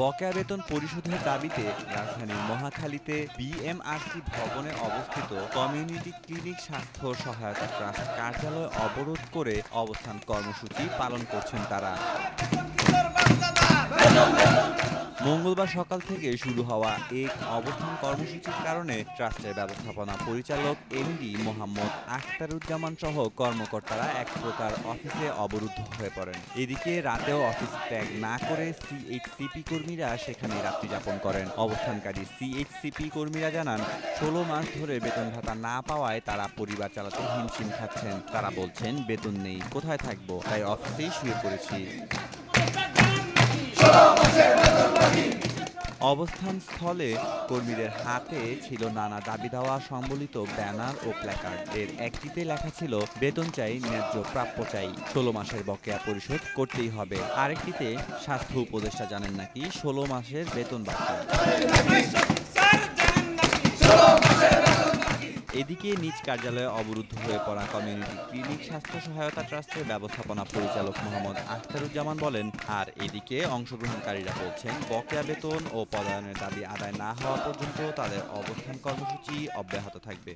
বকেয়া বেতন পরিশোধের দাবিতে রাজধানীর মহাখালীতে বিএমআরসি ভবনে অবস্থিত কমিউনিটি ক্লিনিক স্বাস্থ্য সহায়তা ট্রাস্ট কার্যালয় অবরোধ করে অবস্থান কর্মসূচি পালন করছেন তারা। মঙ্গলবার সকাল থেকে শুরু হওয়া এক অবস্থান কর্মসূচির কারণে ট্রাস্টের ব্যবস্থাপনা পরিচালক এমডি মোহাম্মদ আখতারুজ্জামান সহ কর্মকর্তারা এক প্রকার অফিসে অবরুদ্ধ হয়ে পড়েন। এদিকে রাতেও অফিস ত্যাগ না করে সিএইচসিপি কর্মীরা সেখানে রাত্রি যাপন করেন। অবস্থানকারী সিএইচসিপি কর্মীরা জানান, ১৬ মাস ধরে বেতন ভাতা না পাওয়ায় তারা পরিবার চালাতে হিমশিম খাচ্ছেন। তারা বলছেন, বেতন নেই, কোথায় থাকবো, তাই অফিসেই শুয়ে পড়েছি। অবস্থানস্থলে কর্মীদের হাতে ছিল নানা দাবি দাওয়া সম্বলিত ব্যানার ও প্ল্যাকার্ড। এর একটিতে লেখা ছিল, বেতন চাই, ন্যায্য প্রাপ্য চাই, ১৬ মাসের বকেয়া পরিশোধ করতেই হবে। আরেকটিতে স্বাস্থ্য উপদেষ্টা জানেন নাকি ১৬ মাসের বেতন বাকি। এদিকে নিজ কার্যালয়ে অবরুদ্ধ হয়ে পড়া কমিউনিটি ক্লিনিক স্বাস্থ্য সহায়তা ট্রাস্টের ব্যবস্থাপনা পরিচালক মোহাম্মদ আখতারুজ্জামান বলেন, আর এদিকে অংশগ্রহণকারীরা বলছেন, বকেয়া বেতন ও পদায়নের দাবি আদায় না হওয়া পর্যন্ত তাদের অবস্থান কর্মসূচি অব্যাহত থাকবে।